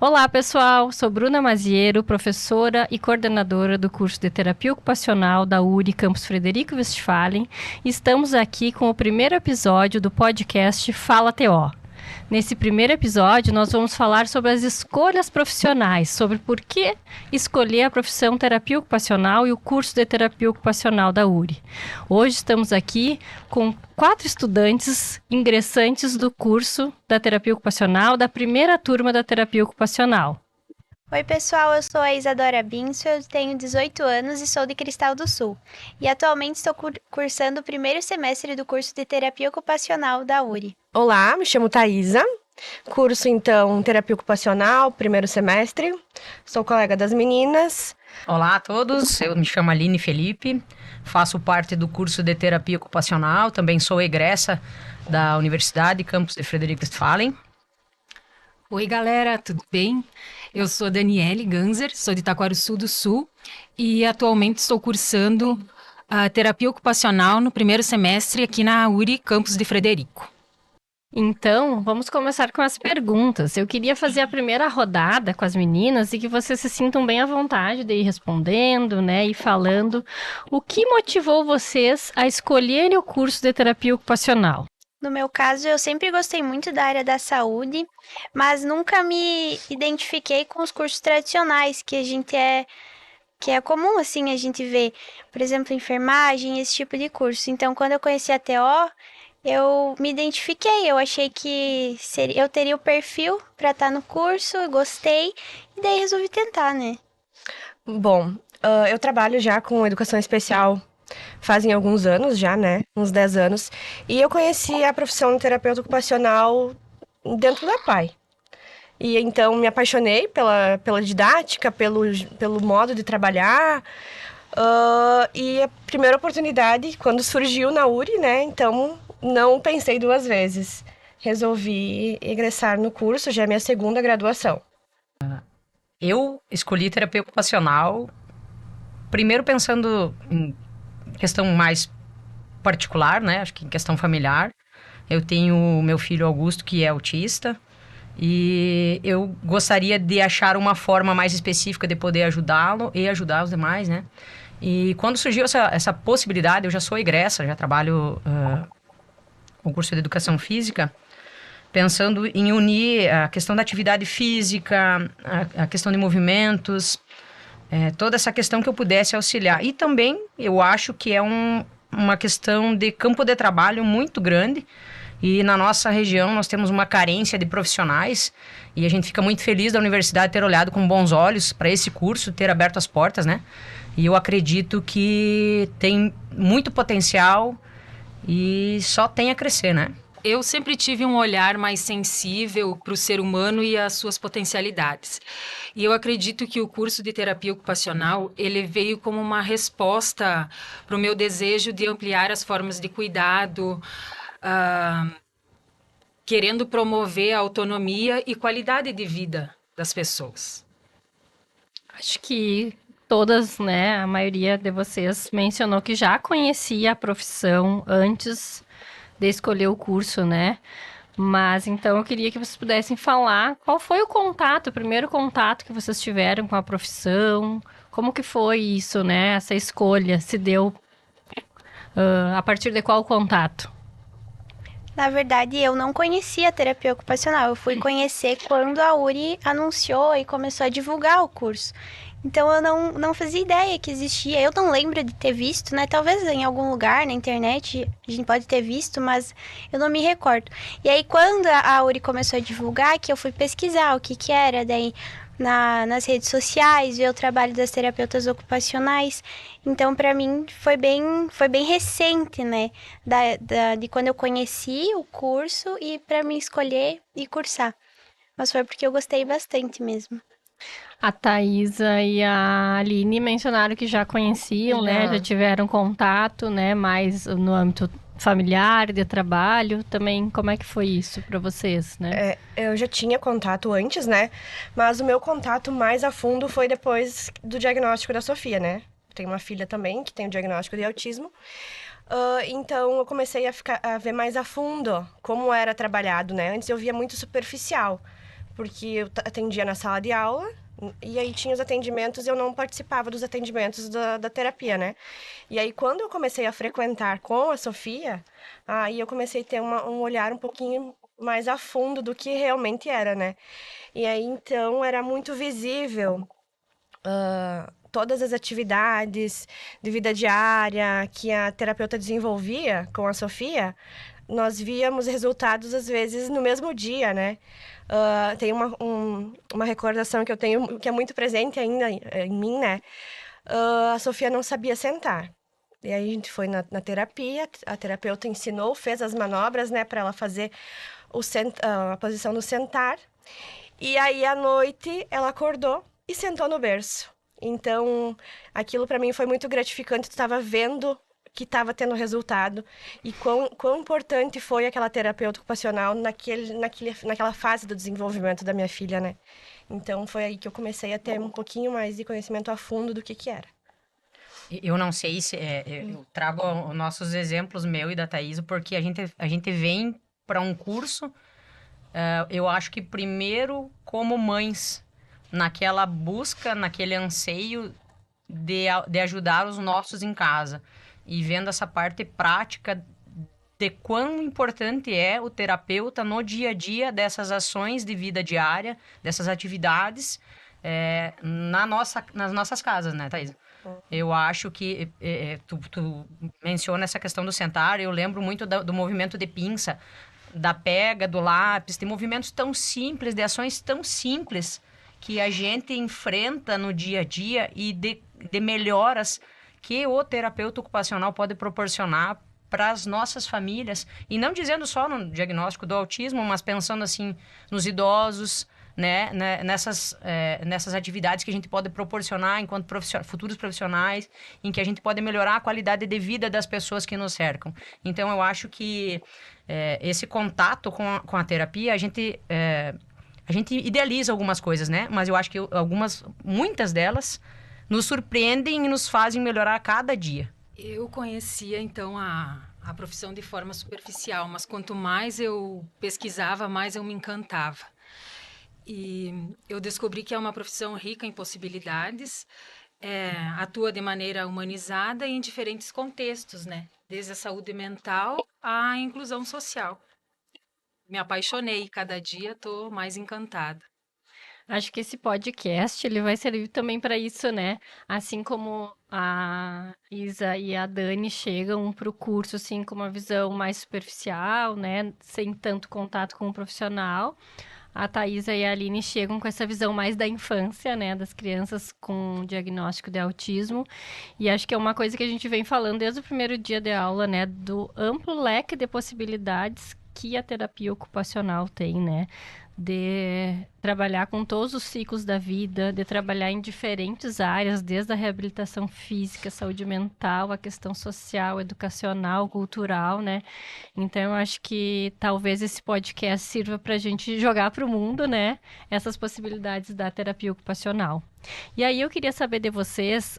Olá, pessoal! Sou Bruna Maziero, professora e coordenadora do curso de Terapia Ocupacional da URI Campus Frederico Westphalen e estamos aqui com o primeiro episódio do podcast Fala TO. Nesse primeiro episódio, nós vamos falar sobre as escolhas profissionais, sobre por que escolher a profissão terapia ocupacional e o curso de terapia ocupacional da URI. Hoje estamos aqui com 4 estudantes ingressantes do curso da terapia ocupacional, da primeira turma da terapia ocupacional. Oi pessoal, eu sou a Isadora Binso, eu tenho 18 anos e sou de Cristal do Sul. E atualmente estou cursando o primeiro semestre do curso de terapia ocupacional da URI. Olá, me chamo Thaisa, curso então terapia ocupacional, primeiro semestre, sou colega das meninas. Olá a todos, eu me chamo Aline Felipe, faço parte do curso de terapia ocupacional, também sou egressa da Universidade Campus de Frederico Westphalen. Oi galera, tudo bem? Eu sou Daniele Ganzer, sou de Taquarussu do Sul e atualmente estou cursando a terapia ocupacional no primeiro semestre aqui na URI Campus de Frederico. Então, vamos começar com as perguntas. Eu queria fazer a primeira rodada com as meninas e que vocês se sintam bem à vontade de ir respondendo, né, e falando o que motivou vocês a escolherem o curso de terapia ocupacional. No meu caso, eu sempre gostei muito da área da saúde, mas nunca me identifiquei com os cursos tradicionais que é comum, assim, a gente ver, por exemplo, enfermagem, esse tipo de curso. Então, quando eu conheci a TO, eu me identifiquei, eu achei que eu teria o perfil para estar no curso, gostei, e daí resolvi tentar, né? Bom, eu trabalho já com educação especial fazem alguns anos já, né? Uns 10 anos. E eu conheci a profissão de terapeuta ocupacional dentro da PAI. E então me apaixonei pela didática, pelo modo de trabalhar. E a primeira oportunidade, quando surgiu na URI, né? Então não pensei 2 vezes. Resolvi ingressar no curso, já é minha segunda graduação. Eu escolhi terapia ocupacional, primeiro pensando em questão mais particular, né? Acho que em questão familiar. Eu tenho meu filho Augusto, que é autista, e eu gostaria de achar uma forma mais específica de poder ajudá-lo e ajudar os demais, né? E quando surgiu essa possibilidade, eu já sou egressa, já trabalho com curso de educação física, pensando em unir a questão da atividade física, a questão de movimentos, toda essa questão que eu pudesse auxiliar. E também eu acho que é uma questão de campo de trabalho muito grande. E na nossa região nós temos uma carência de profissionais. E a gente fica muito feliz da universidade ter olhado com bons olhos para esse curso, ter aberto as portas, né? E eu acredito que tem muito potencial e só tem a crescer, né? Eu sempre tive um olhar mais sensível para o ser humano e as suas potencialidades. E eu acredito que o curso de terapia ocupacional, ele veio como uma resposta para o meu desejo de ampliar as formas de cuidado, querendo promover a autonomia e qualidade de vida das pessoas. Acho que todas, né, a maioria de vocês mencionou que já conhecia a profissão antes de escolher o curso, né? Mas então eu queria que vocês pudessem falar qual foi o primeiro contato que vocês tiveram com a profissão, como que foi isso, né? Essa escolha se deu a partir de qual contato? Na verdade, eu não conhecia a terapia ocupacional, eu fui conhecer quando a URI anunciou e começou a divulgar o curso. Então, eu não fazia ideia que existia. Eu não lembro de ter visto, né? Talvez em algum lugar na internet a gente pode ter visto, mas eu não me recordo. E aí, quando a URI começou a divulgar, que eu fui pesquisar o que era, daí nas redes sociais, ver o trabalho das terapeutas ocupacionais. Então, para mim, foi bem recente, né? De quando eu conheci o curso e para mim escolher e cursar. Mas foi porque eu gostei bastante mesmo. A Thaisa e a Aline mencionaram que já conheciam, né? Já tiveram contato, né? Mais no âmbito familiar, de trabalho. Também, como é que foi isso para vocês, né? Eu já tinha contato antes, né? Mas o meu contato mais a fundo foi depois do diagnóstico da Sofia, né? tenho uma filha também que tem o diagnóstico de autismo. Então, eu comecei a ver mais a fundo como era trabalhado, né? Antes eu via muito superficial, porque eu atendia na sala de aula, e aí tinha os atendimentos, eu não participava dos atendimentos da terapia, né? E aí, quando eu comecei a frequentar com a Sofia, aí eu comecei a ter um olhar um pouquinho mais a fundo do que realmente era, né? E aí, então, era muito visível todas as atividades de vida diária que a terapeuta desenvolvia com a Sofia, nós víamos resultados, às vezes, no mesmo dia, né? Tem uma recordação que eu tenho, que é muito presente ainda em mim, né? A Sofia não sabia sentar. E aí a gente foi na terapia, a terapeuta ensinou, fez as manobras, né, para ela fazer a posição do sentar. E aí, à noite, ela acordou e sentou no berço. Então, aquilo para mim foi muito gratificante. Tu estava vendo que estava tendo resultado e quão importante foi aquela terapeuta ocupacional naquela fase do desenvolvimento da minha filha, né? Então, foi aí que eu comecei a ter um pouquinho mais de conhecimento a fundo do que era. Eu não sei se... eu trago os nossos exemplos, meu e da Thaís, porque a gente vem para um curso, eu acho que primeiro como mães, naquela busca, naquele anseio de ajudar os nossos em casa. E vendo essa parte prática de quão importante é o terapeuta no dia a dia dessas ações de vida diária, dessas atividades nas nossas casas, né, Thaís? Eu acho que tu menciona essa questão do sentar, eu lembro muito do movimento de pinça, da pega, do lápis, de movimentos tão simples, de ações tão simples que a gente enfrenta no dia a dia e de melhoras que o terapeuta ocupacional pode proporcionar para as nossas famílias. E não dizendo só no diagnóstico do autismo, mas pensando assim nos idosos, né, nessas atividades que a gente pode proporcionar enquanto futuros profissionais, em que a gente pode melhorar a qualidade de vida das pessoas que nos cercam. Então, eu acho que esse contato com a terapia, a gente idealiza algumas coisas, né? Mas eu acho que muitas delas nos surpreendem e nos fazem melhorar a cada dia. Eu conhecia, então, a profissão de forma superficial, mas quanto mais eu pesquisava, mais eu me encantava. E eu descobri que é uma profissão rica em possibilidades, atua de maneira humanizada e em diferentes contextos, né? Desde a saúde mental à inclusão social. Me apaixonei, cada dia estou mais encantada. Acho que esse podcast ele vai servir também para isso, né? Assim como a Isa e a Dani chegam para o curso assim com uma visão mais superficial, né? Sem tanto contato com o profissional. A Thaisa e a Aline chegam com essa visão mais da infância, né? Das crianças com diagnóstico de autismo. E acho que é uma coisa que a gente vem falando desde o primeiro dia de aula, né? Do amplo leque de possibilidades que a terapia ocupacional tem, né? De trabalhar com todos os ciclos da vida, de trabalhar em diferentes áreas, desde a reabilitação física, saúde mental, a questão social, educacional, cultural, né? Então, eu acho que talvez esse podcast sirva para a gente jogar para o mundo, né? Essas possibilidades da terapia ocupacional. E aí eu queria saber de vocês,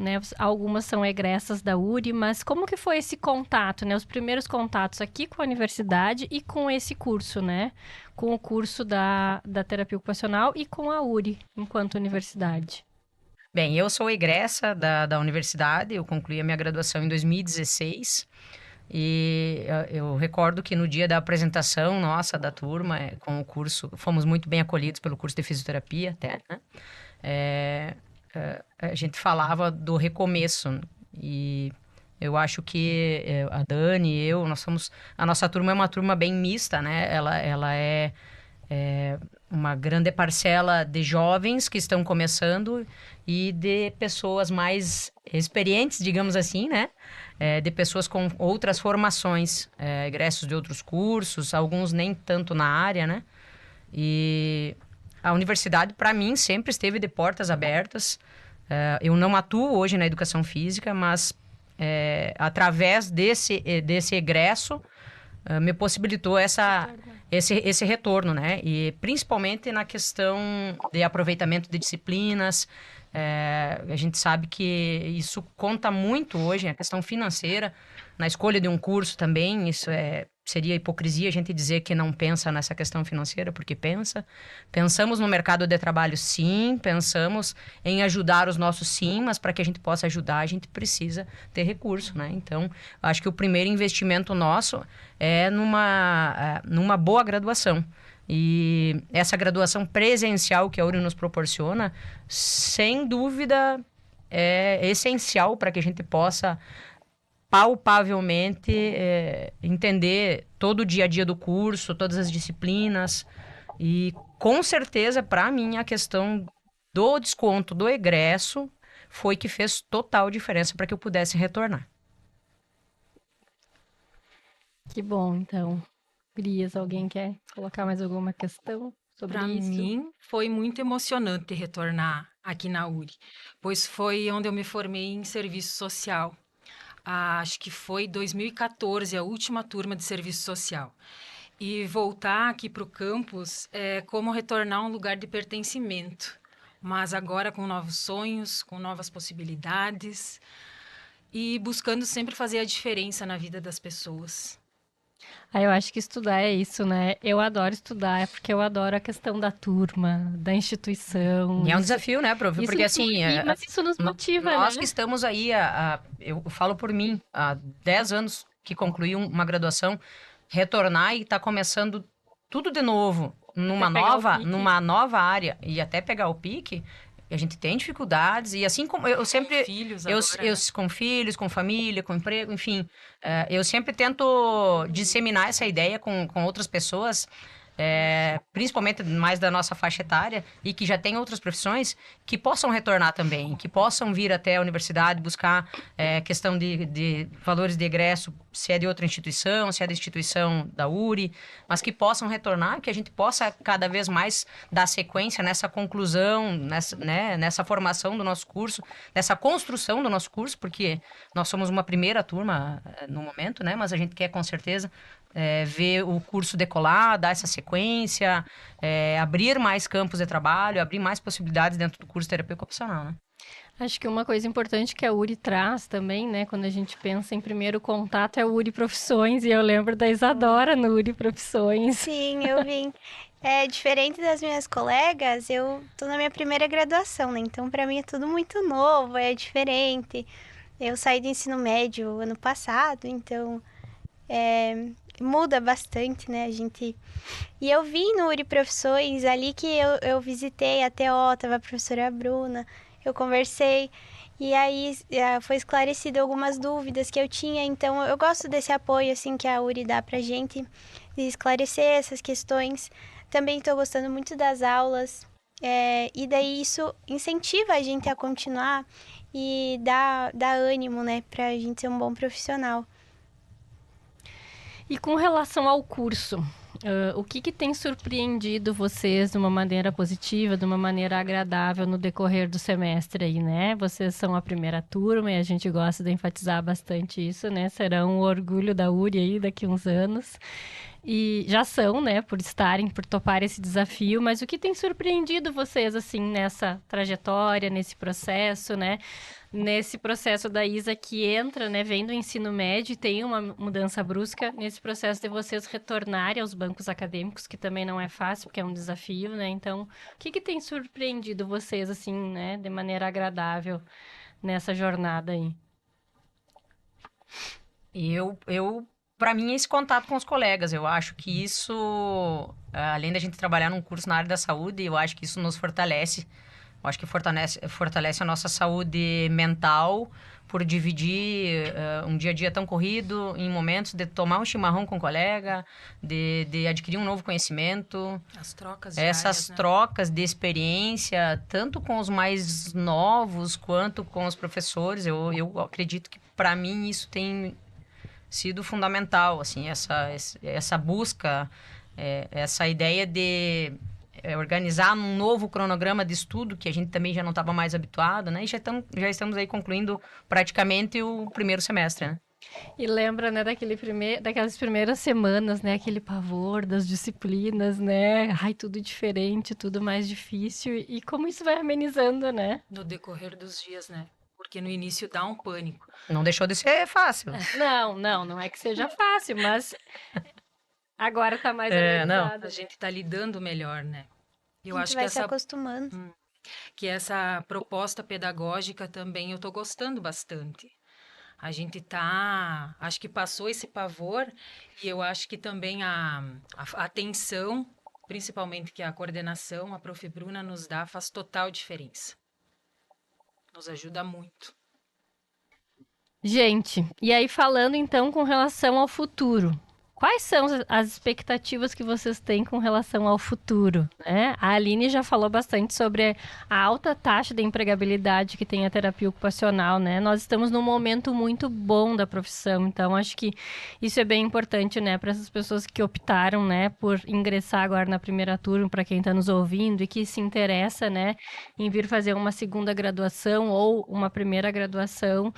né, algumas são egressas da URI, mas como que foi esse contato, né, os primeiros contatos aqui com a universidade e com esse curso, né, com o curso da terapia ocupacional e com a URI, enquanto universidade? Bem, eu sou egressa da universidade, eu concluí a minha graduação em 2016, e eu recordo que no dia da apresentação nossa, da turma, com o curso, fomos muito bem acolhidos pelo curso de fisioterapia até, né? A gente falava do recomeço, e eu acho que a Dani e eu, a nossa turma é uma turma bem mista, né? Ela é uma grande parcela de jovens que estão começando e de pessoas mais experientes, digamos assim, né? De pessoas com outras formações, egressos de outros cursos, alguns nem tanto na área, né? E a universidade, para mim, sempre esteve de portas abertas. Eu não atuo hoje na educação física, mas através desse egresso, me possibilitou esse retorno, né? E principalmente na questão de aproveitamento de disciplinas, A gente sabe que isso conta muito hoje, a questão financeira, na escolha de um curso também. Isso seria hipocrisia a gente dizer que não pensa nessa questão financeira, porque pensamos no mercado de trabalho, sim, pensamos em ajudar os nossos, sim, mas para que a gente possa ajudar, a gente precisa ter recurso, né? Então, acho que o primeiro investimento nosso é numa boa graduação. E essa graduação presencial que a URI nos proporciona, sem dúvida, é essencial para que a gente possa palpavelmente entender todo o dia a dia do curso, todas as disciplinas. E com certeza, para mim, a questão do desconto do egresso foi que fez total diferença para que eu pudesse retornar. Que bom, então. Gurias, alguém quer colocar mais alguma questão sobre Para isso? mim, foi muito emocionante retornar aqui na URI, pois foi onde eu me formei em serviço social. Acho que foi 2014, a última turma de serviço social. E voltar aqui para o campus é como retornar a um lugar de pertencimento, mas agora com novos sonhos, com novas possibilidades e buscando sempre fazer a diferença na vida das pessoas. Eu acho que estudar é isso, né? Eu adoro estudar, porque eu adoro a questão da turma, da instituição. E é um Isso- desafio, né, prof? isso Porque nos assim, motiva, mas isso nos motiva, nós né? que estamos aí, eu falo por mim, há 10 anos que concluí uma graduação, retornar e estar começando tudo de novo, Até pegar o pique. numa nova área, e até pegar o pique, a gente tem dificuldades, e assim como eu sempre... Filhos Eu, agora, eu, né? com filhos, com família, com emprego, enfim, eu sempre tento disseminar essa ideia com outras pessoas, principalmente mais da nossa faixa etária, e que já tem outras profissões, que possam retornar também, que possam vir até a universidade buscar questão de valores de egresso, se é de outra instituição, se é da instituição da URI, mas que possam retornar, que a gente possa cada vez mais dar sequência nessa conclusão, nessa formação do nosso curso, nessa construção do nosso curso, porque nós somos uma primeira turma no momento, né? Mas a gente quer com certeza ver o curso decolar, dar essa sequência, abrir mais campos de trabalho, abrir mais possibilidades dentro do curso terapêutico ocupacional, né? Acho que uma coisa importante que a URI traz também, né, quando a gente pensa em primeiro contato, é o URI Profissões, e eu lembro da Isadora no URI Profissões. Sim, eu vim. Diferente das minhas colegas, eu tô na minha primeira graduação, né? Então, pra mim é tudo muito novo, é diferente. Eu saí do ensino médio ano passado, então muda bastante, né? E eu vi no Uri Profissões, ali que eu visitei a TO, tava a professora Bruna, eu conversei, e aí foi esclarecido algumas dúvidas que eu tinha, então eu gosto desse apoio, assim, que a Uri dá pra gente, de esclarecer essas questões. Também estou gostando muito das aulas, e daí isso incentiva a gente a continuar e dá ânimo, né, pra gente ser um bom profissional. E com relação ao curso, o que tem surpreendido vocês de uma maneira positiva, de uma maneira agradável no decorrer do semestre aí, né? Vocês são a primeira turma e a gente gosta de enfatizar bastante isso, né? Serão o orgulho da URI aí daqui a uns anos. E já são, né, por topar esse desafio, mas o que tem surpreendido vocês, assim, nessa trajetória, nesse processo, né? Nesse processo da Isa que entra, né, vem do ensino médio e tem uma mudança brusca, nesse processo de vocês retornarem aos bancos acadêmicos, que também não é fácil, porque é um desafio, né? Então, o que tem surpreendido vocês, assim, né, de maneira agradável nessa jornada aí? Para mim, esse contato com os colegas, eu acho que isso, além da gente trabalhar num curso na área da saúde, eu acho que isso nos fortalece. Eu acho que fortalece a nossa saúde mental por dividir um dia a dia tão corrido em momentos de tomar um chimarrão com o colega, de adquirir um novo conhecimento. As trocas Essas diárias, né? trocas de experiência, tanto com os mais novos quanto com os professores, eu acredito que para mim isso tem sido fundamental, assim, essa busca, essa ideia de organizar um novo cronograma de estudo, que a gente também já não estava mais habituado, né? E já estamos aí concluindo praticamente o primeiro semestre, né? E lembra, né, daquelas primeiras semanas, né, aquele pavor das disciplinas, né, ai, tudo diferente, tudo mais difícil, e como isso vai amenizando, né? No decorrer dos dias, né? Porque no início dá um pânico. Não deixou de ser fácil. Não é que seja fácil, mas agora tá mais Não. amenizado. A gente tá lidando melhor, né? Eu A gente acho que vai se essa acostumando. essa proposta pedagógica também eu tô gostando bastante. A gente tá, acho que passou esse pavor e eu acho que também a atenção, principalmente que a coordenação, a Prof. Bruna nos dá, faz total diferença. Nos ajuda muito. Gente, e aí falando então com relação ao futuro, quais são as expectativas que vocês têm com relação ao futuro, né? A Aline já falou bastante sobre a alta taxa de empregabilidade que tem a terapia ocupacional, né? Nós estamos num momento muito bom da profissão, então acho que isso é bem importante, né, para essas pessoas que optaram, né, por ingressar agora na primeira turma, para quem está nos ouvindo e que se interessa, né, em vir fazer uma segunda graduação ou uma primeira graduação.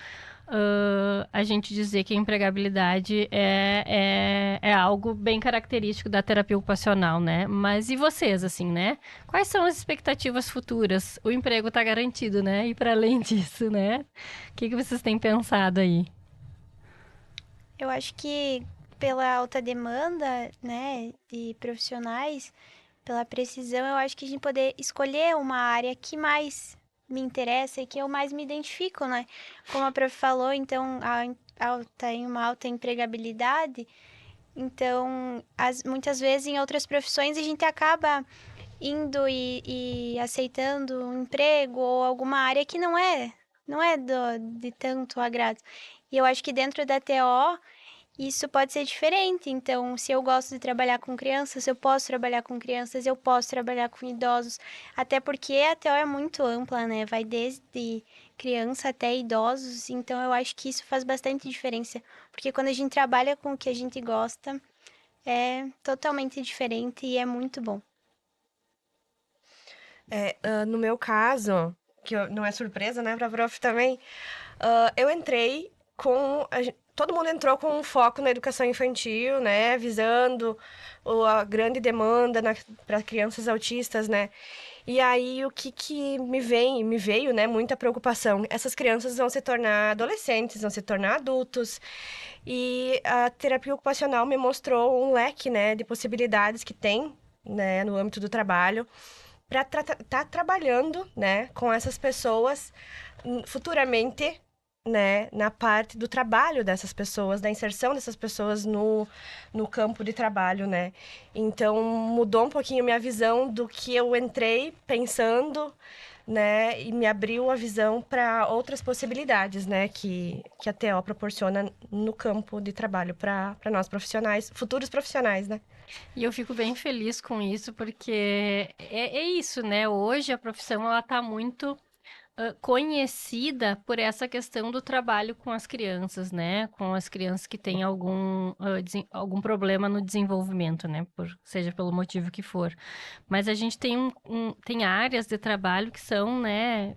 A gente dizer que a empregabilidade é algo bem característico da terapia ocupacional, né? Mas e vocês, assim, né? Quais são as expectativas futuras? O emprego está garantido, né? E para além disso, né? O que vocês têm pensado aí? Eu acho que pela alta demanda, né, de profissionais, pela precisão, eu acho que a gente poder escolher uma área que mais me interessa e que eu mais me identifico, né? Como a prof falou, então, tem uma alta empregabilidade, então, muitas vezes em outras profissões a gente acaba indo e aceitando um emprego ou alguma área que não é de tanto agrado. E eu acho que dentro da TO isso pode ser diferente. Então, se eu gosto de trabalhar com crianças, eu posso trabalhar com crianças, eu posso trabalhar com idosos. Até porque a TO é muito ampla, né? Vai desde criança até idosos. Então, eu acho que isso faz bastante diferença. Porque quando a gente trabalha com o que a gente gosta, é totalmente diferente e é muito bom. No meu caso, não é surpresa, né, pra prof também, eu entrei todo mundo entrou com um foco na educação infantil, né, visando a grande demanda para crianças autistas, né. E aí, o que me veio, né, muita preocupação. Essas crianças vão se tornar adolescentes, vão se tornar adultos. E a terapia ocupacional me mostrou um leque, né, de possibilidades que tem, né, no âmbito do trabalho para tá trabalhando, né, com essas pessoas futuramente, né, na parte do trabalho dessas pessoas, da inserção dessas pessoas no campo de trabalho, né. Então, mudou um pouquinho minha visão do que eu entrei pensando, né, e me abriu a visão para outras possibilidades, né, que a TO proporciona no campo de trabalho para nós profissionais, futuros profissionais, né. E eu fico bem feliz com isso, porque é isso, né? Hoje a profissão ela está muito conhecida por essa questão do trabalho com as crianças, né? Com as crianças que têm algum problema no desenvolvimento, né? Seja pelo motivo que for. Mas a gente tem áreas de trabalho que são, né,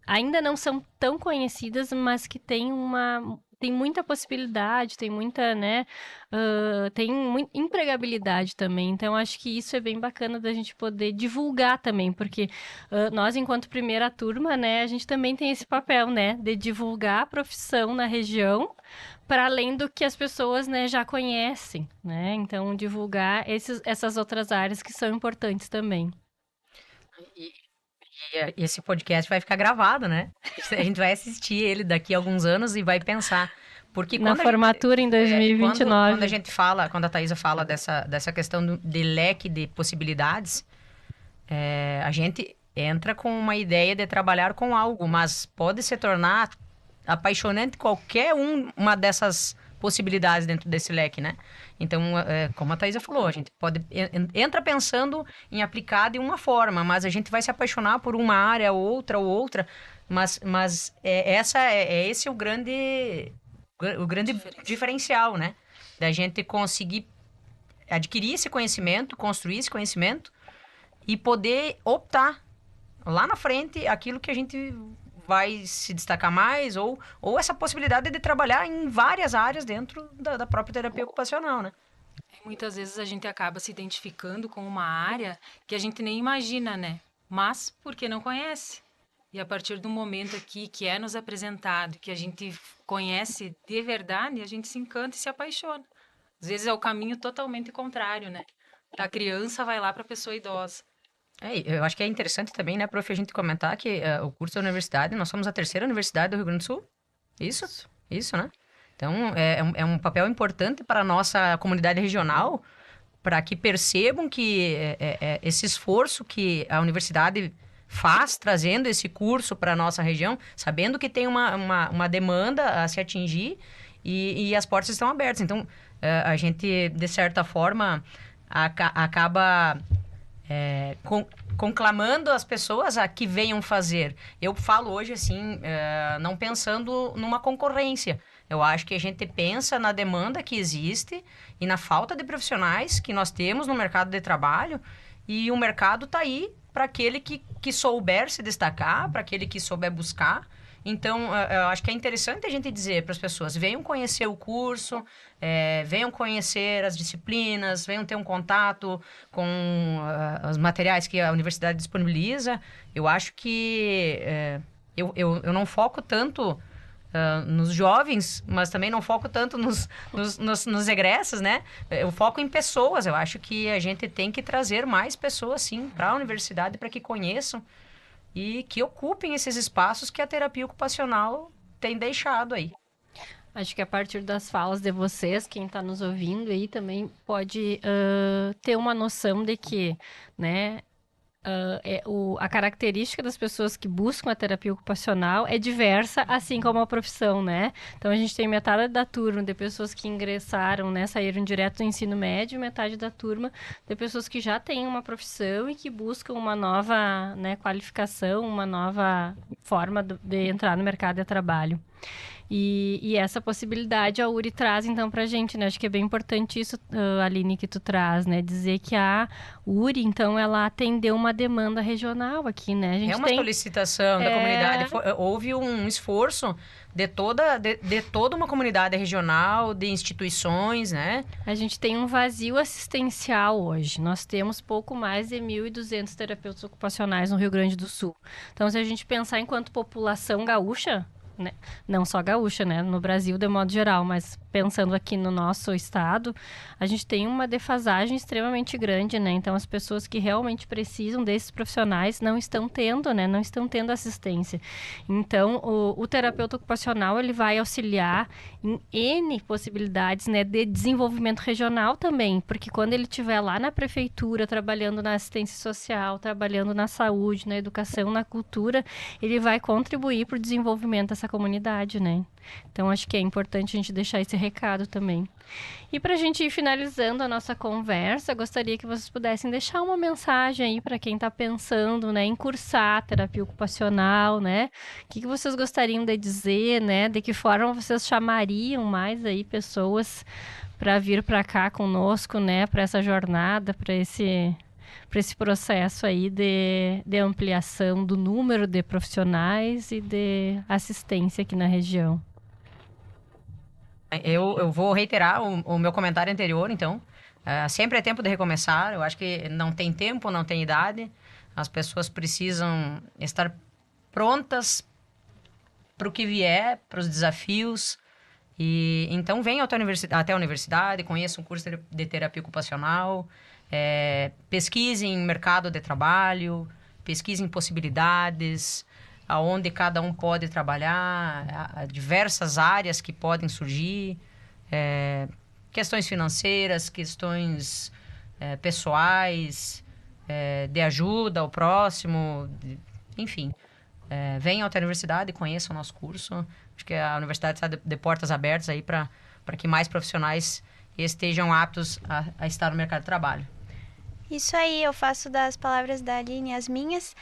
ainda não são tão conhecidas, mas que tem muita possibilidade, tem muita, né, tem muita empregabilidade também. Então, acho que isso é bem bacana da gente poder divulgar também, porque nós, enquanto primeira turma, né, a gente também tem esse papel, né, de divulgar a profissão na região, para além do que as pessoas, né, já conhecem, né? Então, divulgar essas outras áreas que são importantes também. E esse podcast vai ficar gravado, né? A gente vai assistir ele daqui a alguns anos e vai pensar. Porque Na formatura em 2029. Quando a gente fala, quando a Thaisa fala dessa questão de leque de possibilidades, a gente entra com uma ideia de trabalhar com algo, mas pode se tornar apaixonante qualquer uma dessas possibilidades dentro desse leque, né? Então, como a Thaisa falou, a gente entra pensando em aplicar de uma forma, mas a gente vai se apaixonar por uma área, outra, mas esse é o grande diferencial, né? Da gente conseguir adquirir esse conhecimento, construir esse conhecimento e poder optar lá na frente aquilo que a gente vai se destacar mais, ou essa possibilidade de trabalhar em várias áreas dentro da própria terapia ocupacional, né? Muitas vezes a gente acaba se identificando com uma área que a gente nem imagina, né? Mas porque não conhece. E a partir do momento aqui que é nos apresentado, que a gente conhece de verdade, a gente se encanta e se apaixona. Às vezes é o caminho totalmente contrário, né? Da criança vai lá para a pessoa idosa. Eu acho que é interessante também, né, prof, a gente comentar que o curso da universidade, nós somos a terceira universidade do Rio Grande do Sul. Isso, né? Então, é um papel importante para a nossa comunidade regional, para que percebam que esse esforço que a universidade faz, trazendo esse curso para a nossa região, sabendo que tem uma demanda a se atingir e as portas estão abertas. Então, a gente, de certa forma, acaba conclamando as pessoas a que venham fazer. Eu falo hoje assim, não pensando numa concorrência. Eu acho que a gente pensa na demanda que existe e na falta de profissionais que nós temos no mercado de trabalho, e o mercado está aí para aquele que souber se destacar, para aquele que souber buscar. Então, eu acho que é interessante a gente dizer para as pessoas, venham conhecer o curso, venham conhecer as disciplinas, venham ter um contato com os materiais que a universidade disponibiliza. Eu acho que eu não foco tanto nos jovens, mas também não foco tanto nos egressos, né? Eu foco em pessoas. Eu acho que a gente tem que trazer mais pessoas, sim, para a universidade, para que conheçam e que ocupem esses espaços que a terapia ocupacional tem deixado aí. Acho que a partir das falas de vocês, quem está nos ouvindo aí também pode ter uma noção de que, né, a característica das pessoas que buscam a terapia ocupacional é diversa, assim como a profissão, né? Então, a gente tem metade da turma de pessoas que ingressaram, né, saíram direto do ensino médio, e metade da turma de pessoas que já têm uma profissão e que buscam uma nova, né, qualificação, uma nova forma de entrar no mercado de trabalho. E essa possibilidade a URI traz, então, pra gente, né? Acho que é bem importante isso, Aline, que tu traz, né? Dizer que a URI, então, ela atendeu uma demanda regional aqui, né? A gente uma solicitação da comunidade. Houve um esforço de toda uma comunidade regional, de instituições, né? A gente tem um vazio assistencial hoje. Nós temos pouco mais de 1.200 terapeutas ocupacionais no Rio Grande do Sul. Então, se a gente pensar enquanto população gaúcha, né? Não só gaúcha, né? No Brasil, de modo geral, mas pensando aqui no nosso estado, a gente tem uma defasagem extremamente grande, né? Então, as pessoas que realmente precisam desses profissionais não estão tendo, né? Não estão tendo assistência. Então, o terapeuta ocupacional, ele vai auxiliar em N possibilidades, né? De desenvolvimento regional também, porque quando ele estiver lá na prefeitura, trabalhando na assistência social, trabalhando na saúde, na educação, na cultura, ele vai contribuir para o desenvolvimento dessa comunidade, né? Então, acho que é importante a gente deixar esse recado também. E para a gente ir finalizando a nossa conversa, gostaria que vocês pudessem deixar uma mensagem aí para quem está pensando, né, em cursar terapia ocupacional, né? O que vocês gostariam de dizer, né? De que forma vocês chamariam mais aí pessoas para vir para cá conosco, né? Para essa jornada, para esse processo aí de ampliação do número de profissionais e de assistência aqui na região. Eu vou reiterar o meu comentário anterior, então. Sempre é tempo de recomeçar. Eu acho que não tem tempo, não tem idade. As pessoas precisam estar prontas para o que vier, para os desafios. E então venham até a universidade, conheçam um curso de terapia ocupacional, pesquisem mercado de trabalho, pesquisem possibilidades, aonde cada um pode trabalhar, diversas áreas que podem surgir, questões financeiras, questões pessoais, de ajuda ao próximo, enfim. Venham até a universidade, conheçam o nosso curso. Acho que a universidade está de portas abertas aí para que mais profissionais estejam aptos a estar no mercado de trabalho. Isso aí, eu faço das palavras da Aline as minhas.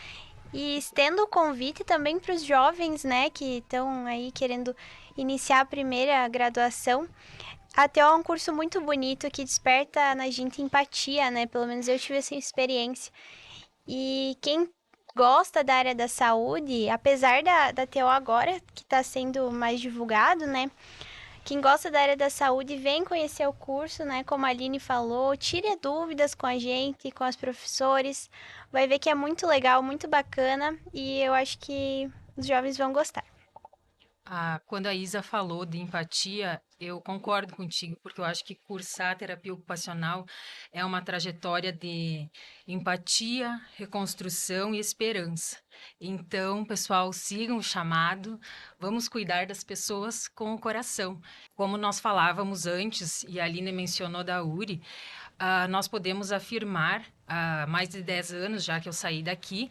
E estendo o convite também para os jovens, né, que estão aí querendo iniciar a primeira graduação. A TO é um curso muito bonito que desperta na gente empatia, né, pelo menos eu tive essa experiência. E quem gosta da área da saúde, apesar da TO agora, que está sendo mais divulgado, né? Quem gosta da área da saúde, vem conhecer o curso, né? Como a Aline falou, tire dúvidas com a gente, com os professores. Vai ver que é muito legal, muito bacana e eu acho que os jovens vão gostar. Quando a Isa falou de empatia, eu concordo contigo, porque eu acho que cursar terapia ocupacional é uma trajetória de empatia, reconstrução e esperança. Então, pessoal, sigam o chamado, vamos cuidar das pessoas com o coração. Como nós falávamos antes, e a Aline mencionou da URI, nós podemos afirmar, há mais de 10 anos já que eu saí daqui,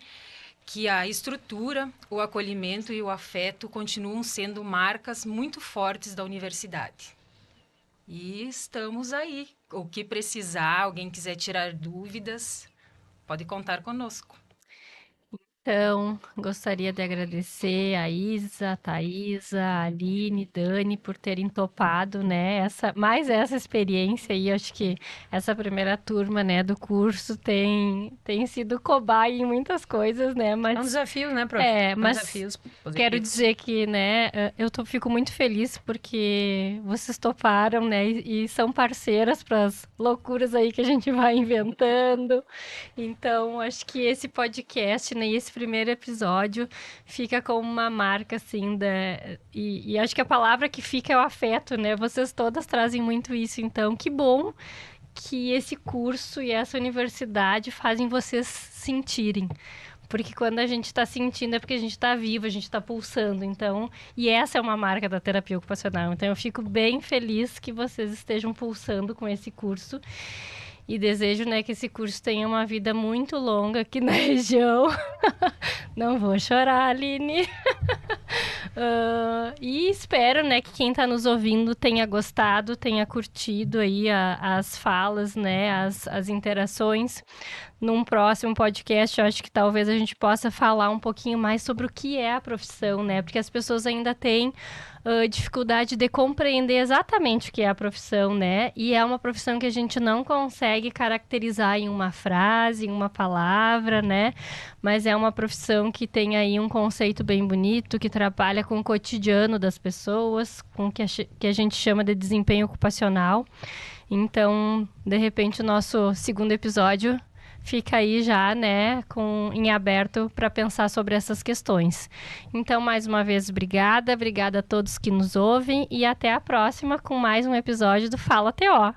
que a estrutura, o acolhimento e o afeto continuam sendo marcas muito fortes da universidade. E estamos aí. O que precisar, alguém quiser tirar dúvidas, pode contar conosco. Então, gostaria de agradecer a Isa, a Thaisa, a Aline, Dani por terem topado, né, mais essa experiência aí. Acho que essa primeira turma, né, do curso tem sido cobaia em muitas coisas, né, É um mas desafio, né, prof? mas desafios positivos. quero dizer que, né, fico muito feliz porque vocês toparam, né, e são parceiras para as loucuras aí que a gente vai inventando. Então, acho que esse podcast, né, e esse primeiro episódio fica como uma marca, assim, e acho que a palavra que fica é o afeto, né? Vocês todas trazem muito isso, então que bom que esse curso e essa universidade fazem vocês sentirem. Porque quando a gente está sentindo é porque a gente está vivo, a gente está pulsando, então... E essa é uma marca da terapia ocupacional. Então, eu fico bem feliz que vocês estejam pulsando com esse curso. E desejo, né, que esse curso tenha uma vida muito longa aqui na região. Não vou chorar, Aline. E espero, né, que quem está nos ouvindo tenha gostado, tenha curtido aí as falas, né, as interações. Num próximo podcast, eu acho que talvez a gente possa falar um pouquinho mais sobre o que é a profissão, né? Porque as pessoas ainda têm dificuldade de compreender exatamente o que é a profissão, né? E é uma profissão que a gente não consegue caracterizar em uma frase, em uma palavra, né? Mas é uma profissão que tem aí um conceito bem bonito, que trabalha com o cotidiano das pessoas, com o que a gente chama de desempenho ocupacional. Então, de repente, o nosso segundo episódio fica aí já, né, em aberto para pensar sobre essas questões. Então, mais uma vez, obrigada a todos que nos ouvem e até a próxima com mais um episódio do Fala TO.